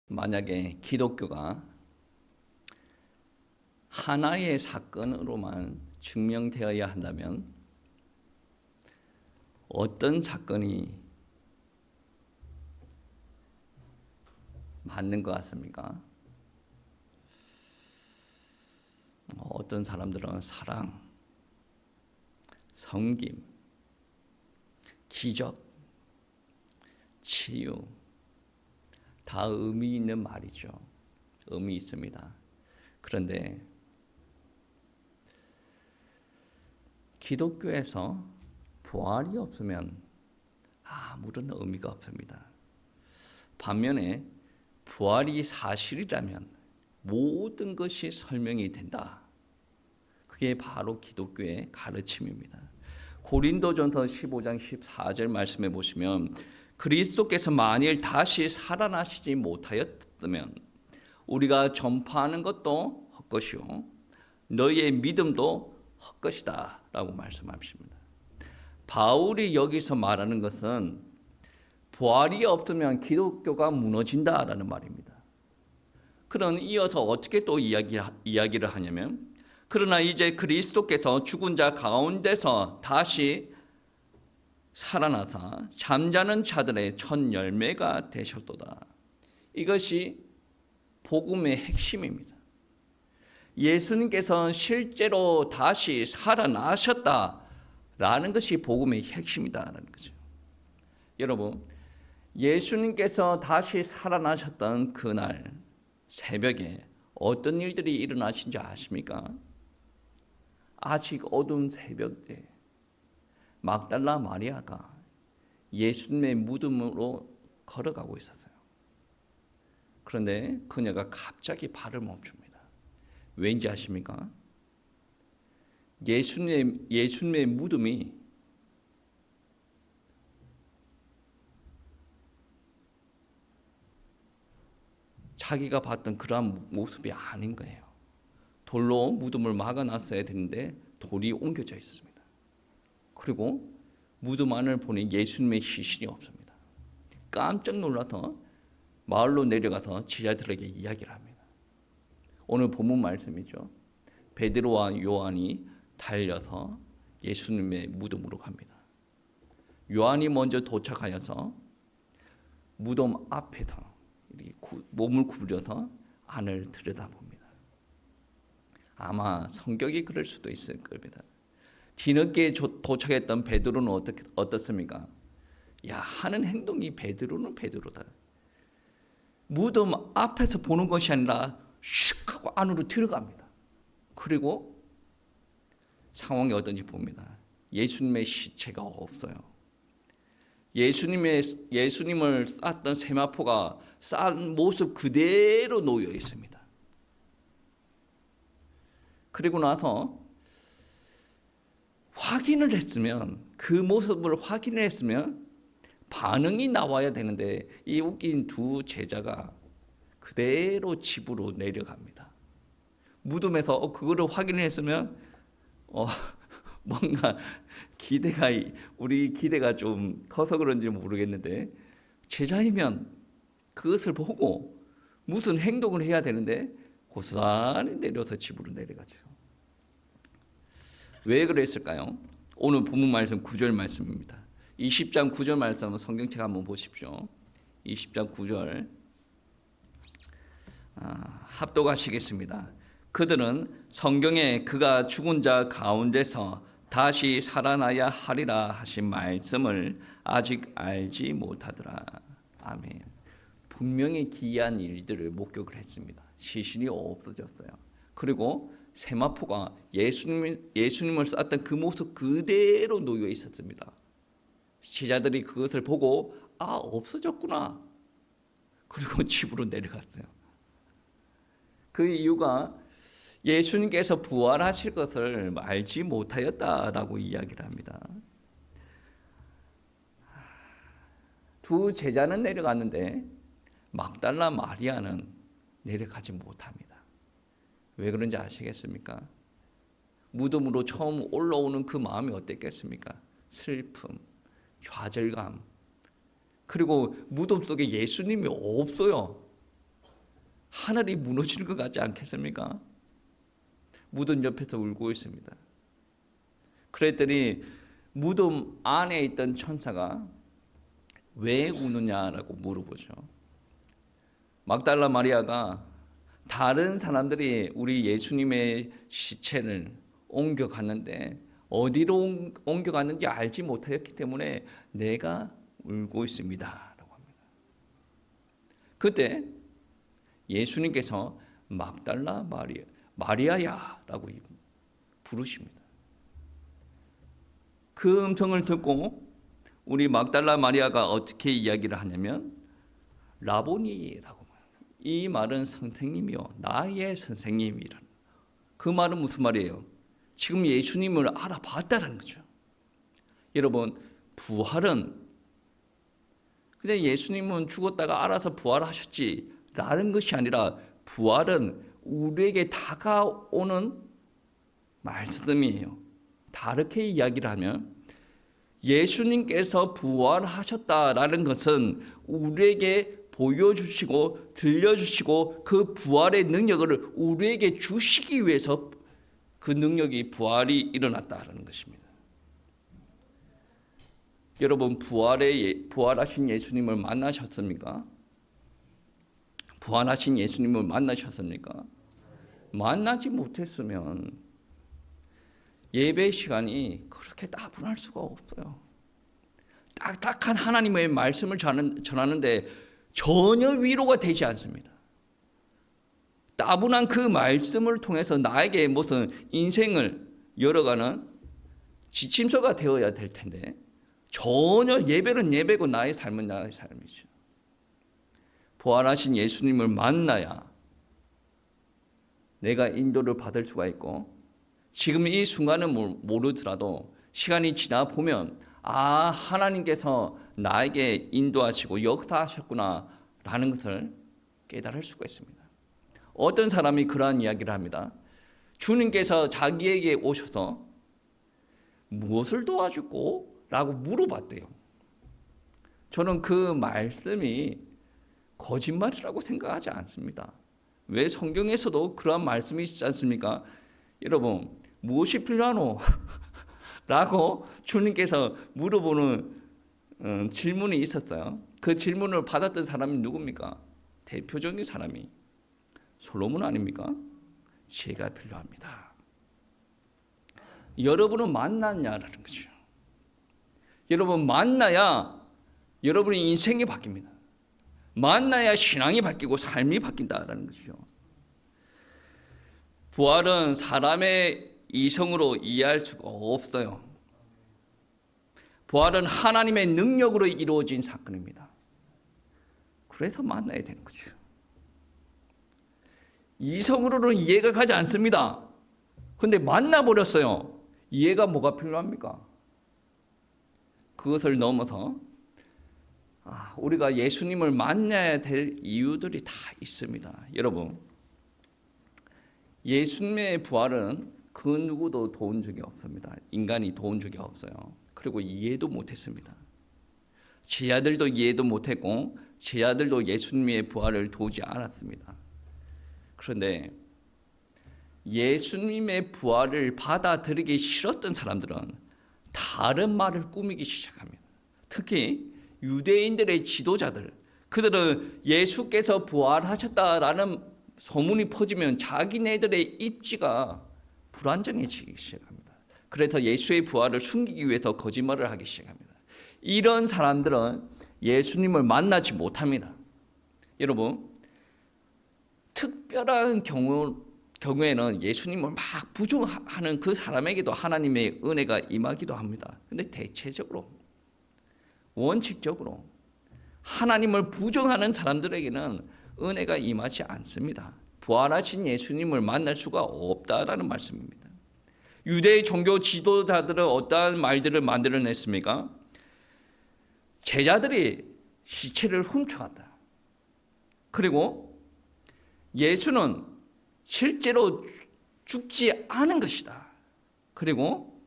만약에 기독교가 하나의 사건으로만 증명되어야 한다면 어떤 사건이 맞는 것 같습니까? 어떤 사람들은 사랑, 섬김, 기적, 치유 다 의미 있는 말이죠. 의미 있습니다. 그런데 기독교에서 부활이 없으면 아무런 의미가 없습니다. 반면에 부활이 사실이라면 모든 것이 설명이 된다. 그게 바로 기독교의 가르침입니다. 고린도전서 15장 14절 말씀해 보시면 그리스도께서 만일 다시 살아나시지 못하였다면 우리가 전파하는 것도 헛것이요 너희의 믿음도 헛것이다 라고 말씀하십니다. 바울이 여기서 말하는 것은 부활이 없으면 기독교가 무너진다라는 말입니다. 그런 이어서 어떻게 또 이야기를 하냐면 그러나 이제 그리스도께서 죽은 자 가운데서 다시 살아나사 잠자는 자들의 첫 열매가 되셨도다. 이것이 복음의 핵심입니다. 예수님께서 실제로 다시 살아나셨다라는 것이 복음의 핵심이다라는 거죠. 여러분, 예수님께서 다시 살아나셨던 그날 새벽에 어떤 일들이 일어나신지 아십니까? 아직 어두운 새벽에 막달라 마리아가 예수님의 무덤으로 걸어가고 있었어요. 그런데 그녀가 갑자기 발을 멈춥니다. 왠지 아십니까? 예수님의 무덤이 자기가 봤던 그러한 모습이 아닌 거예요. 돌로 무덤을 막아놨어야 되는데 돌이 옮겨져 있었습니다. 그리고 무덤 안을 보니 예수님의 시신이 없습니다. 깜짝 놀라서 마을로 내려가서 제자들에게 이야기를 합니다. 오늘 본문 말씀이죠. 베드로와 요한이 달려서 예수님의 무덤으로 갑니다. 요한이 먼저 도착하여서 무덤 앞에서 몸을 구부려서 안을 들여다봅니다. 아마 성격이 그럴 수도 있을 겁니다. 뒤늦게 도착했던 베드로는 어떻습니까? 하는 행동이 베드로는 베드로다. 무덤 앞에서 보는 것이 아니라 슉 하고 안으로 들어갑니다. 그리고 상황이 어떤지 봅니다. 예수님의 시체가 없어요. 예수님을 쌌던 세마포가 싼 모습 그대로 놓여 있습니다. 그리고 나서 확인을 했으면 그 모습을 확인을 했으면 반응이 나와야 되는데 이 웃긴 두 제자가 그대로 집으로 내려갑니다. 무덤에서 그거를 확인을 했으면 뭔가 우리 기대가 좀 커서 그런지 모르겠는데 제자이면 그것을 보고 무슨 행동을 해야 되는데 고스란히 내려서 집으로 내려가죠. 왜 그랬을까요? 오늘 본문 말씀 9절 말씀입니다. 20장 9절 말씀 성경책 한번 보십시오. 20장 9절 합독하시겠습니다. 그들은 성경에 그가 죽은 자 가운데서 다시 살아나야 하리라 하신 말씀을 아직 알지 못하더라. 아멘. 분명히 기이한 일들을 목격을 했습니다. 시신이 없어졌어요. 그리고 세마포가 예수님을 쌌던 그 모습 그대로 놓여 있었습니다. 제자들이 그것을 보고 없어졌구나. 그리고 집으로 내려갔어요. 그 이유가 예수님께서 부활하실 것을 알지 못하였다라고 이야기를 합니다. 두 제자는 내려갔는데 막달라 마리아는 내려가지 못합니다. 왜 그런지 아시겠습니까? 무덤으로 처음 올라오는 그 마음이 어땠겠습니까? 슬픔, 좌절감, 그리고 무덤 속에 예수님이 없어요. 하늘이 무너지는 것 같지 않겠습니까? 무덤 옆에서 울고 있습니다. 그랬더니 무덤 안에 있던 천사가 왜 우느냐라고 물어보죠. 막달라 마리아가 다른 사람들이 우리 예수님의 시체를 옮겨갔는데 어디로 옮겨갔는지 알지 못하였기 때문에 내가 울고 있습니다 라고 합니다. 그때 예수님께서 막달라 마리아야 라고 부르십니다. 그 음성을 듣고 우리 막달라 마리아가 어떻게 이야기를 하냐면 라보니라고 말합니다. 이 말은 선생님이요 나의 선생님이라는, 그 말은 무슨 말이에요? 지금 예수님을 알아봤다는 거죠. 여러분, 부활은 그냥 예수님은 죽었다가 알아서 부활하셨지라는 것이 아니라 부활은 우리에게 다가오는 말씀이에요. 다르게 이야기를 하면 예수님께서 부활하셨다라는 것은 우리에게 보여주시고 들려주시고 그 부활의 능력을 우리에게 주시기 위해서 그 능력이 부활이 일어났다라는 것입니다. 여러분, 부활하신 예수님을 만나셨습니까? 부활하신 예수님을 만나셨습니까? 만나지 못했으면 예배 시간이 그렇게 따분할 수가 없어요. 딱딱한 하나님의 말씀을 전하는데 전혀 위로가 되지 않습니다. 따분한 그 말씀을 통해서 나에게 무슨 인생을 열어가는 지침서가 되어야 될 텐데 전혀 예배는 예배고 나의 삶은 나의 삶이죠. 부활하신 예수님을 만나야 내가 인도를 받을 수가 있고, 지금 이 순간은 모르더라도 시간이 지나 보면 아, 하나님께서 나에게 인도하시고 역사하셨구나 라는 것을 깨달을 수가 있습니다. 어떤 사람이 그러한 이야기를 합니다. 주님께서 자기에게 오셔서 무엇을 도와주고? 라고 물어봤대요. 저는 그 말씀이 거짓말이라고 생각하지 않습니다. 왜? 성경에서도 그러한 말씀이 있지 않습니까? 여러분, 무엇이 필요하노? 라고 주님께서 물어보는 질문이 있었어요. 그 질문을 받았던 사람이 누굽니까? 대표적인 사람이 솔로몬 아닙니까? 지혜가 필요합니다. 여러분은 만났냐라는 거죠. 여러분, 만나야 여러분의 인생이 바뀝니다. 만나야 신앙이 바뀌고 삶이 바뀐다라는 것이죠. 부활은 사람의 이성으로 이해할 수가 없어요. 부활은 하나님의 능력으로 이루어진 사건입니다. 그래서 만나야 되는 거죠. 이성으로는 이해가 가지 않습니다. 그런데 만나버렸어요. 이해가 뭐가 필요합니까? 그것을 넘어서 우리가 예수님을 만나야 될 이유들이 다 있습니다. 여러분, 예수님의 부활은 그 누구도 도운 적이 없습니다. 인간이 도운 적이 없어요. 그리고 이해도 못했습니다. 제 아들도 이해도 못했고 제 아들도 예수님의 부활을 도우지 않았습니다. 그런데 예수님의 부활을 받아들이기 싫었던 사람들은 다른 말을 꾸미기 시작합니다. 특히 유대인들의 지도자들, 그들은 예수께서 부활하셨다라는 소문이 퍼지면 자기네들의 입지가 불안정해지기 시작합니다. 그래서 예수의 부활을 숨기기 위해서 거짓말을 하기 시작합니다. 이런 사람들은 예수님을 만나지 못합니다. 여러분, 특별한 경우에는 예수님을 막 부정하는 그 사람에게도 하나님의 은혜가 임하기도 합니다. 그런데 대체적으로, 원칙적으로 하나님을 부정하는 사람들에게는 은혜가 임하지 않습니다. 부활하신 예수님을 만날 수가 없다라는 말씀입니다. 유대 종교 지도자들은 어떠한 말들을 만들어냈습니까? 제자들이 시체를 훔쳐갔다. 그리고 예수는 실제로 죽지 않은 것이다. 그리고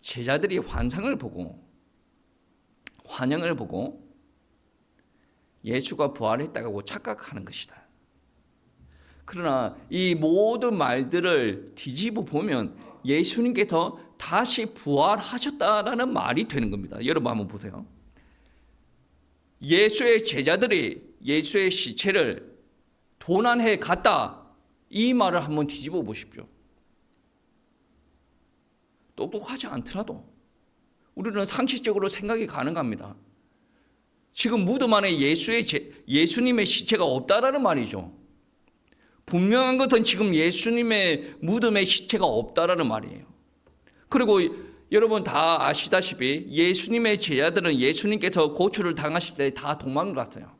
제자들이 환상을 보고 환영을 보고 예수가 부활했다고 착각하는 것이다. 그러나 이 모든 말들을 뒤집어 보면 예수님께서 다시 부활하셨다라는 말이 되는 겁니다. 여러분 한번 보세요. 예수의 제자들이 예수의 시체를 도난해 갔다, 이 말을 한번 뒤집어 보십시오. 똑똑하지 않더라도 우리는 상식적으로 생각이 가능합니다. 지금 무덤 안에 예수님의 시체가 없다라는 말이죠. 분명한 것은 지금 예수님의 무덤에 시체가 없다라는 말이에요. 그리고 여러분 다 아시다시피 예수님의 제자들은 예수님께서 고초를 당하실 때 다 도망갔어요.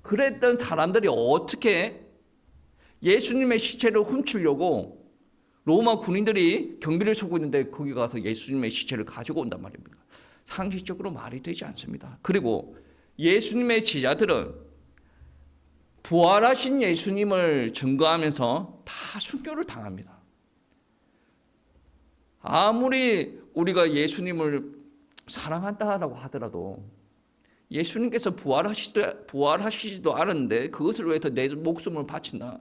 그랬던 사람들이 어떻게 예수님의 시체를 훔치려고 로마 군인들이 경비를 서고 있는데 거기 가서 예수님의 시체를 가지고 온단 말입니다. 상식적으로 말이 되지 않습니다. 그리고 예수님의 제자들은 부활하신 예수님을 증거하면서 다 순교를 당합니다. 아무리 우리가 예수님을 사랑한다라고 하더라도 예수님께서 부활하시지도 않았는데 그것을 위해서 내 목숨을 바친다?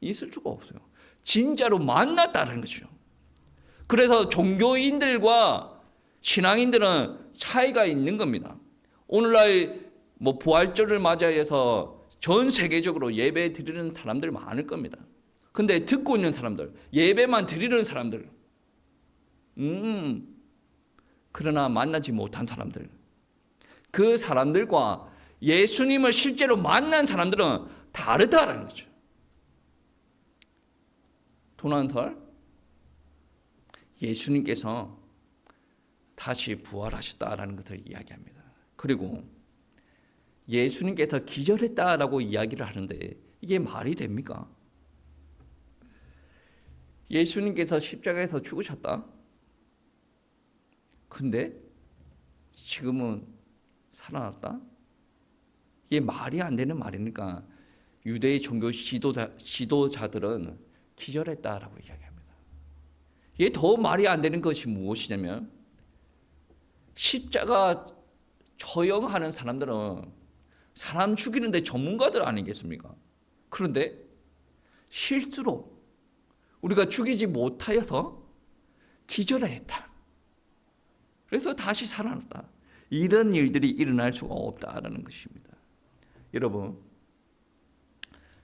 있을 수가 없어요. 진짜로 만났다는 거죠. 그래서 종교인들과 신앙인들은 차이가 있는 겁니다. 오늘날 부활절을 맞이해서 전 세계적으로 예배 드리는 사람들 많을 겁니다. 근데 듣고 있는 사람들, 예배만 드리는 사람들, 그러나 만나지 못한 사람들, 그 사람들과 예수님을 실제로 만난 사람들은 다르다라는 거죠. 도난설, 예수님께서 다시 부활하셨다라는 것을 이야기합니다. 그리고 예수님께서 기절했다라고 이야기를 하는데 이게 말이 됩니까? 예수님께서 십자가에서 죽으셨다? 근데 지금은 살아났다? 이게 말이 안 되는 말이니까 유대의 종교 지도자들은 기절했다라고 이야기합니다. 이게 더 말이 안 되는 것이 무엇이냐면 십자가 처형하는 사람들은 사람 죽이는데 전문가들 아니겠습니까? 그런데 실수로 우리가 죽이지 못하여서 기절했다. 그래서 다시 살아났다. 이런 일들이 일어날 수가 없다라는 것입니다. 여러분,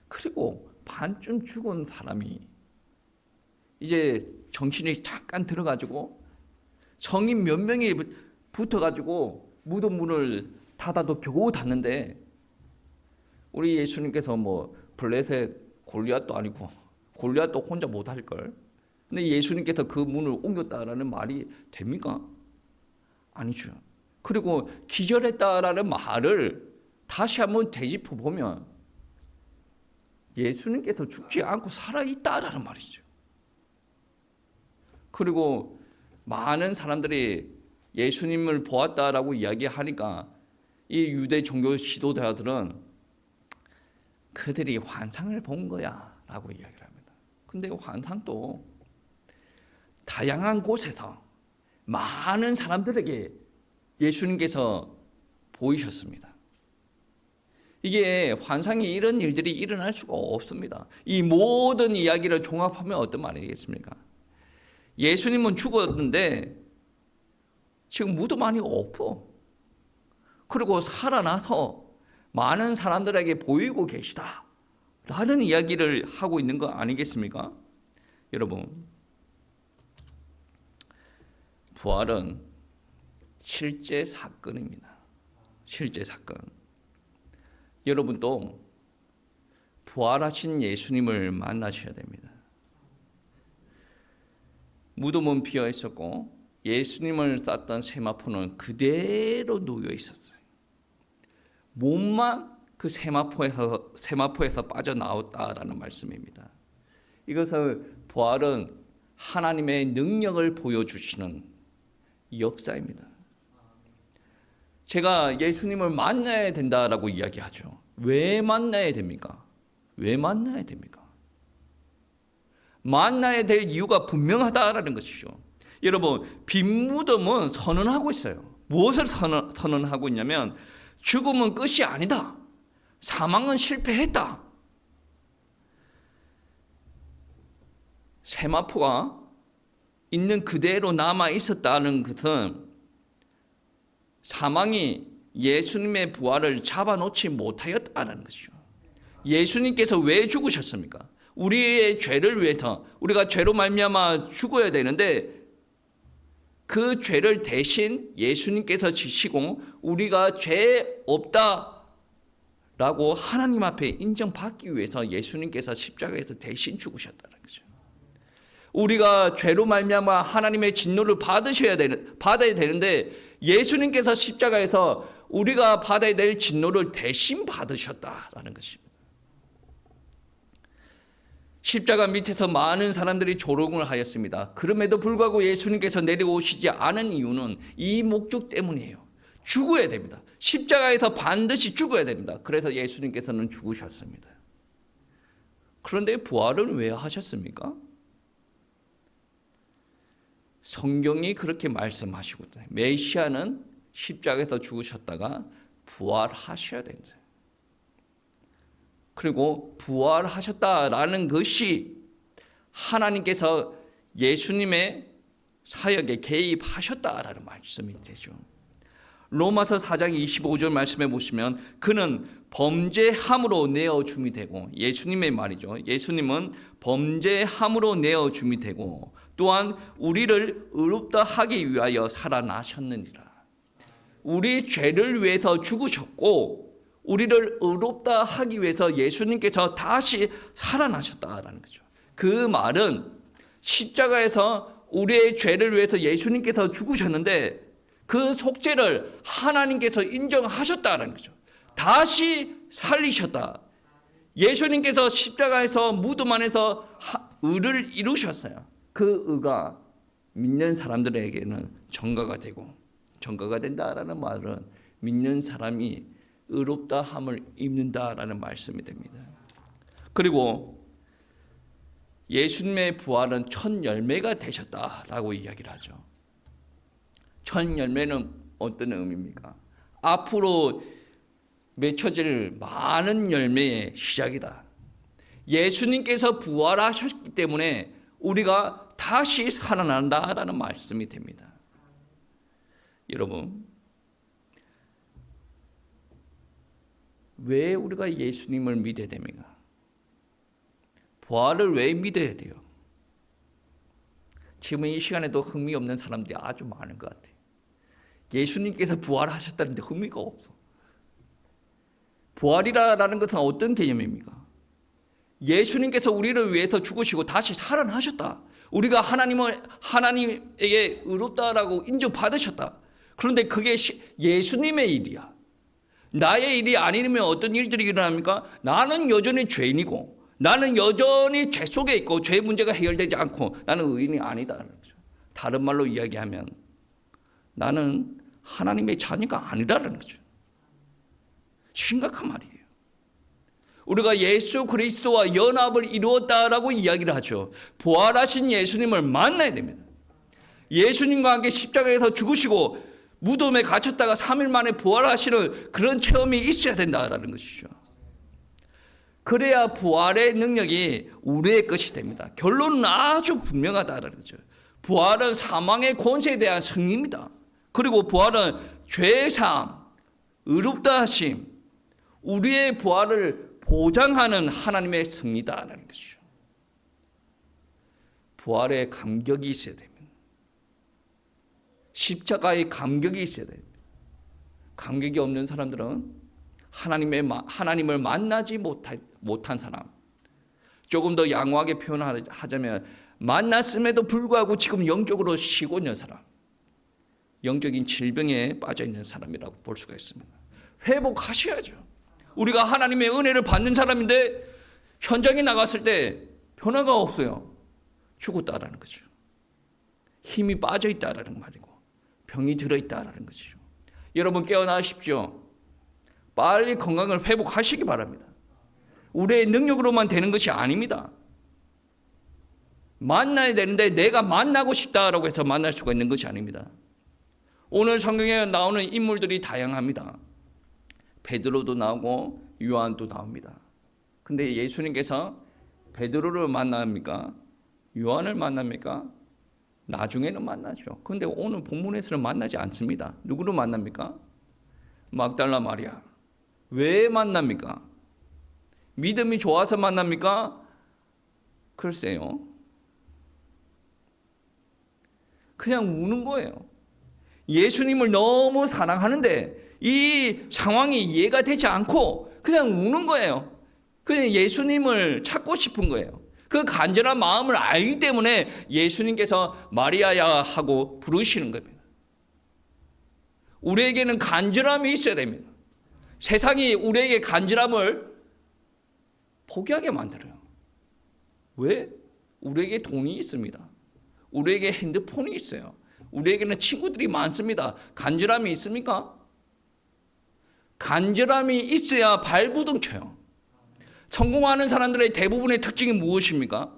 그리고 반쯤 죽은 사람이 이제 정신이 잠깐 들어가지고 성인 몇 명이 붙어가지고 무덤 문을 닫아도 겨우 닫는데 우리 예수님께서 블레셋 골리앗도 아니고 골리앗도 혼자 못할 걸. 근데 예수님께서 그 문을 옮겼다라는 말이 됩니까? 아니죠. 그리고 기절했다라는 말을 다시 한번 되짚어 보면 예수님께서 죽지 않고 살아있다라는 말이죠. 그리고 많은 사람들이 예수님을 보았다라고 이야기하니까 이 유대 종교 지도자들은 그들이 환상을 본 거야 라고 이야기를 합니다. 근데 환상도 다양한 곳에서 많은 사람들에게 예수님께서 보이셨습니다. 이게 환상이 이런 일들이 일어날 수가 없습니다. 이 모든 이야기를 종합하면 어떤 말이겠습니까? 예수님은 죽었는데 지금 무덤 안이 없고 그리고 살아나서 많은 사람들에게 보이고 계시다 라는 이야기를 하고 있는 거 아니겠습니까? 여러분, 부활은 실제 사건입니다. 실제 사건. 여러분도 부활하신 예수님을 만나셔야 됩니다. 무덤은 비어 있었고 예수님을 쌌던 세마포는 그대로 놓여 있었어요. 몸만 그 세마포에서 빠져나왔다라는 말씀입니다. 이것은 부활은 하나님의 능력을 보여주시는 역사입니다. 제가 예수님을 만나야 된다라고 이야기하죠. 왜 만나야 됩니까? 왜 만나야 됩니까? 만나야 될 이유가 분명하다라는 것이죠. 여러분, 빈 무덤은 선언하고 있어요. 무엇을 선언하고 있냐면 죽음은 끝이 아니다. 사망은 실패했다. 세마포가 있는 그대로 남아 있었다는 것은 사망이 예수님의 부활을 잡아놓지 못하였다는 것이죠. 예수님께서 왜 죽으셨습니까? 우리의 죄를 위해서, 우리가 죄로 말미암아 죽어야 되는데 그 죄를 대신 예수님께서 지시고 우리가 죄 없다라고 하나님 앞에 인정받기 위해서 예수님께서 십자가에서 대신 죽으셨다는 거죠. 우리가 죄로 말미암아 하나님의 진노를 받아야 되는데 예수님께서 십자가에서 우리가 받아야 될 진노를 대신 받으셨다라는 것입니다. 십자가 밑에서 많은 사람들이 조롱을 하였습니다. 그럼에도 불구하고 예수님께서 내려오시지 않은 이유는 이 목적 때문이에요. 죽어야 됩니다. 십자가에서 반드시 죽어야 됩니다. 그래서 예수님께서는 죽으셨습니다. 그런데 부활을 왜 하셨습니까? 성경이 그렇게 말씀하시거든요. 메시아는 십자가에서 죽으셨다가 부활하셔야 된다. 그리고 부활하셨다라는 것이 하나님께서 예수님의 사역에 개입하셨다라는 말씀이 되죠. 로마서 4장 25절 말씀에 보시면 그는 범죄함으로 내어줌이 되고, 예수님의 말이죠. 예수님은 범죄함으로 내어줌이 되고 또한 우리를 의롭다 하기 위하여 살아나셨느니라. 우리 죄를 위해서 죽으셨고 우리를 의롭다 하기 위해서 예수님께서 다시 살아나셨다라는 거죠. 그 말은 십자가에서 우리의 죄를 위해서 예수님께서 죽으셨는데 그 속죄를 하나님께서 인정하셨다라는 거죠. 다시 살리셨다. 예수님께서 십자가에서 무덤 안에서 의를 이루셨어요. 그 의가 믿는 사람들에게는 전가가 되고, 전가가 된다라는 말은 믿는 사람이 의롭다 함을 입는다라는 말씀이 됩니다. 그리고 예수님의 부활은 첫 열매가 되셨다라고 이야기를 하죠. 첫 열매는 어떤 의미입니까? 앞으로 맺혀질 많은 열매의 시작이다. 예수님께서 부활하셨기 때문에 우리가 다시 살아난다라는 말씀이 됩니다. 여러분, 왜 우리가 예수님을 믿어야 됩니까? 부활을 왜 믿어야 돼요? 지금 이 시간에도 흥미 없는 사람들이 아주 많은 것 같아요. 예수님께서 부활하셨다는데 흥미가 없어. 부활이라는 것은 어떤 개념입니까? 예수님께서 우리를 위해서 죽으시고 다시 살아나셨다. 우리가 하나님에게 의롭다라고 인정받으셨다. 그런데 그게 예수님의 일이야. 나의 일이 아니면 어떤 일들이 일어납니까? 나는 여전히 죄인이고 나는 여전히 죄 속에 있고 죄 문제가 해결되지 않고 나는 의인이 아니다. 다른 말로 이야기하면 나는 하나님의 자녀가 아니라는 거죠. 심각한 말이에요. 우리가 예수 그리스도와 연합을 이루었다라고 이야기를 하죠. 부활하신 예수님을 만나야 됩니다. 예수님과 함께 십자가에서 죽으시고 무덤에 갇혔다가 3일 만에 부활하시는 그런 체험이 있어야 된다라는 것이죠. 그래야 부활의 능력이 우리의 것이 됩니다. 결론은 아주 분명하다라는 거죠. 부활은 사망의 권세에 대한 승리입니다. 그리고 부활은 죄사함, 의롭다 하심, 우리의 부활을 보장하는 하나님의 승리다라는 것이죠. 부활의 감격이 있어야 됩니다. 십자가의 감격이 있어야 됩니다. 감격이 없는 사람들은 하나님을 만나지 못한 사람, 조금 더 양호하게 표현하자면 만났음에도 불구하고 지금 영적으로 쉬고 있는 사람, 영적인 질병에 빠져 있는 사람이라고 볼 수가 있습니다. 회복하셔야죠. 우리가 하나님의 은혜를 받는 사람인데 현장에 나갔을 때 변화가 없어요. 죽었다라는 거죠. 힘이 빠져 있다라는 말이고 병이 들어 있다라는 것이죠. 여러분 깨어나십시오. 빨리 건강을 회복하시기 바랍니다. 우리의 능력으로만 되는 것이 아닙니다. 만나야 되는데 내가 만나고 싶다라고 해서 만날 수가 있는 것이 아닙니다. 오늘 성경에 나오는 인물들이 다양합니다. 베드로도 나오고 요한도 나옵니다. 근데 예수님께서 베드로를 만납니까? 요한을 만납니까? 나중에는 만나죠. 그런데 오늘 본문에서는 만나지 않습니다. 누구를 만납니까? 막달라 마리아. 왜 만납니까? 믿음이 좋아서 만납니까? 글쎄요. 그냥 우는 거예요. 예수님을 너무 사랑하는데 이 상황이 이해가 되지 않고 그냥 우는 거예요. 그냥 예수님을 찾고 싶은 거예요. 그 간절한 마음을 알기 때문에 예수님께서 마리아야 하고 부르시는 겁니다. 우리에게는 간절함이 있어야 됩니다. 세상이 우리에게 간절함을 포기하게 만들어요. 왜? 우리에게 돈이 있습니다. 우리에게 핸드폰이 있어요. 우리에게는 친구들이 많습니다. 간절함이 있습니까? 간절함이 있어야 발부둥 쳐요. 성공하는 사람들의 대부분의 특징이 무엇입니까?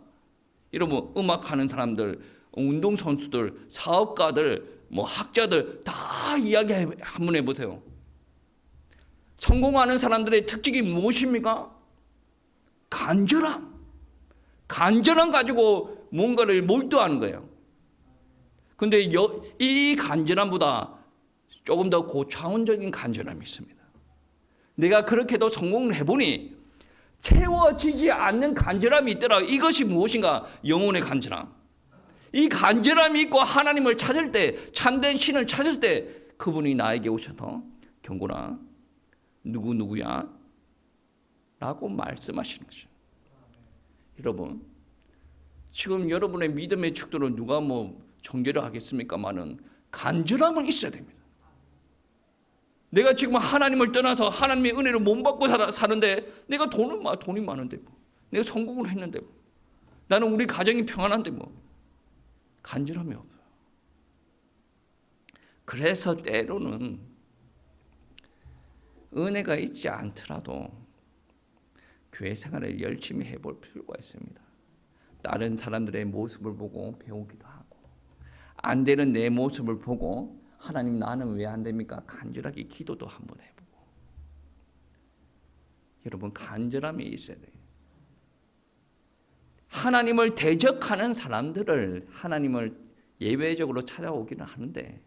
여러분, 음악하는 사람들, 운동선수들, 사업가들, 학자들 다 이야기 한번 해보세요. 성공하는 사람들의 특징이 무엇입니까? 간절함. 간절함 가지고 뭔가를 몰두하는 거예요. 근데 이 간절함보다 조금 더 고차원적인 간절함이 있습니다. 내가 그렇게도 성공을 해보니 채워지지 않는 간절함이 있더라. 이것이 무엇인가? 영혼의 간절함. 이 간절함이 있고 하나님을 찾을 때, 참된 신을 찾을 때 그분이 나에게 오셔서 경고나 누구누구야? 라고 말씀하시는 거죠. 여러분, 지금 여러분의 믿음의 축도를 누가 정죄를 하겠습니까마는 간절함은 있어야 됩니다. 내가 지금 하나님을 떠나서 하나님의 은혜를 못 받고 사는데 내가 돈이 많은데 내가 성공을 했는데 나는 우리 가정이 평안한데 간절함이 없어요. 그래서 때로는 은혜가 있지 않더라도 교회 생활을 열심히 해볼 필요가 있습니다. 다른 사람들의 모습을 보고 배우기도 하고 안 되는 내 모습을 보고 하나님 나는 왜 안 됩니까? 간절하게 기도도 한번 해보고. 여러분 간절함이 있어야 돼요. 하나님을 대적하는 사람들을 하나님을 예외적으로 찾아오기는 하는데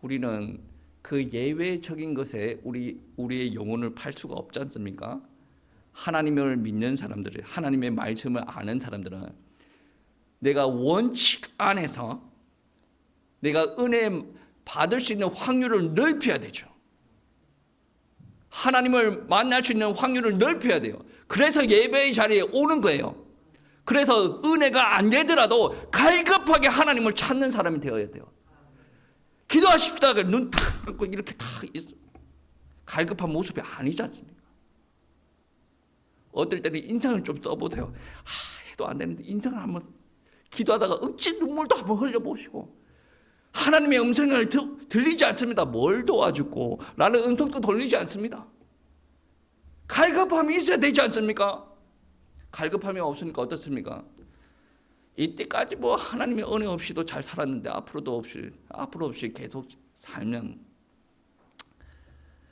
우리는 그 예외적인 것에 우리의 영혼을 팔 수가 없지 않습니까? 하나님을 믿는 사람들을, 하나님의 말씀을 아는 사람들은 내가 원칙 안에서 내가 은혜 받을 수 있는 확률을 넓혀야 되죠. 하나님을 만날 수 있는 확률을 넓혀야 돼요. 그래서 예배의 자리에 오는 거예요. 그래서 은혜가 안 되더라도 갈급하게 하나님을 찾는 사람이 되어야 돼요. 기도하십시다. 눈 탁 감고 이렇게 탁 있어. 갈급한 모습이 아니지 않습니까? 어떨 때는 인상을 좀 써보세요. 해도 안 되는데 인상을 한번 기도하다가 억지 눈물도 한번 흘려보시고 하나님의 음성을 들리지 않습니다. 뭘 도와주고 라는 음성도 들리지 않습니다. 갈급함이 있어야 되지 않습니까? 갈급함이 없으니까 어떻습니까? 이때까지 하나님의 은혜 없이도 잘 살았는데 앞으로 없이 계속 살면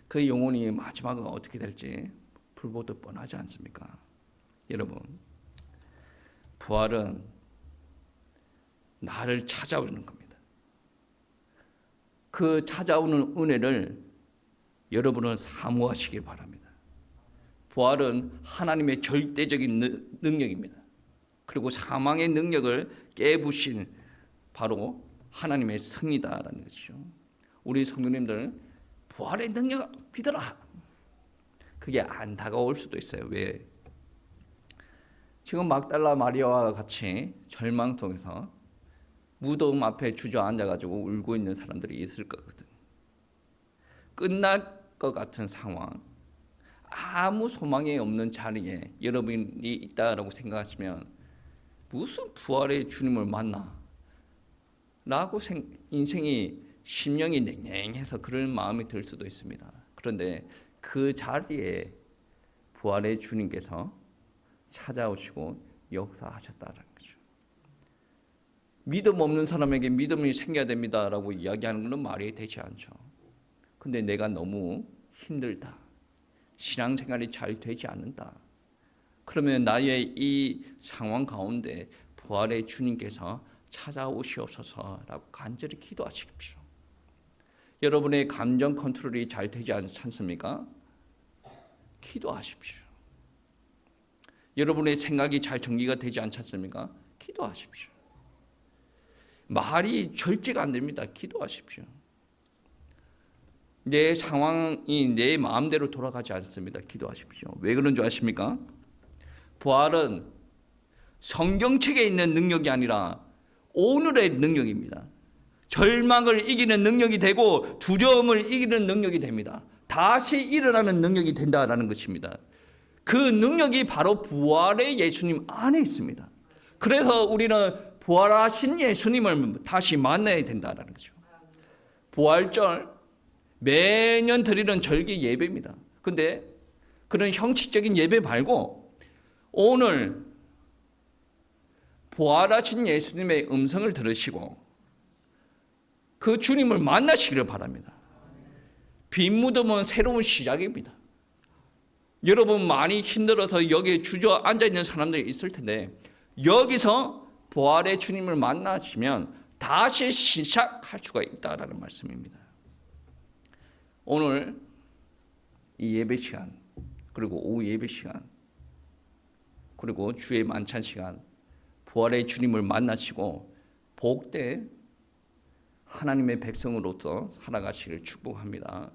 그 영혼이 마지막은 어떻게 될지 불보듯 뻔하지 않습니까? 여러분, 부활은 나를 찾아오는 겁니다. 그 찾아오는 은혜를 여러분은 사모하시길 바랍니다. 부활은 하나님의 절대적인 능력입니다. 그리고 사망의 능력을 깨부신 바로 하나님의 승리다라는 것이죠. 우리 성도님들 부활의 능력 믿어라. 그게 안 다가올 수도 있어요. 왜? 지금 막달라 마리아와 같이 절망 속에서 무덤 앞에 주저앉아가지고 울고 있는 사람들이 있을 거거든. 끝날 것 같은 상황, 아무 소망이 없는 자리에 여러분이 있다라고 생각하시면 무슨 부활의 주님을 만나? 라고 인생이 심령이 냉랭해서 그런 마음이 들 수도 있습니다. 그런데 그 자리에 부활의 주님께서 찾아오시고 역사하셨다는 거죠. 믿음 없는 사람에게 믿음이 생겨야 됩니다라고 이야기하는 것은 말이 되지 않죠. 근데 내가 너무 힘들다. 신앙생활이 잘 되지 않는다. 그러면 나의 이 상황 가운데 부활의 주님께서 찾아오시옵소서라고 간절히 기도하십시오. 여러분의 감정 컨트롤이 잘 되지 않습니까? 기도하십시오. 여러분의 생각이 잘 정리가 되지 않지 않습니까? 기도하십시오. 말이 절제가 안 됩니다. 기도하십시오. 내 상황이 내 마음대로 돌아가지 않습니다. 기도하십시오. 왜 그런 줄 아십니까? 부활은 성경책에 있는 능력이 아니라 오늘의 능력입니다. 절망을 이기는 능력이 되고 두려움을 이기는 능력이 됩니다. 다시 일어나는 능력이 된다라는 것입니다. 그 능력이 바로 부활의 예수님 안에 있습니다. 그래서 우리는 부활하신 예수님을 다시 만나야 된다는 거죠. 부활절 매년 드리는 절기 예배입니다. 근데 그런 형식적인 예배 말고 오늘 부활하신 예수님의 음성을 들으시고 그 주님을 만나시기를 바랍니다. 빈 무덤은 새로운 시작입니다. 여러분 많이 힘들어서 여기에 주저앉아 있는 사람들이 있을 텐데 여기서 부활의 주님을 만나시면 다시 시작할 수가 있다라는 말씀입니다. 오늘 이 예배 시간 그리고 오후 예배 시간 그리고 주의 만찬 시간 부활의 주님을 만나시고 복된 하나님의 백성으로서 살아가시길 축복합니다.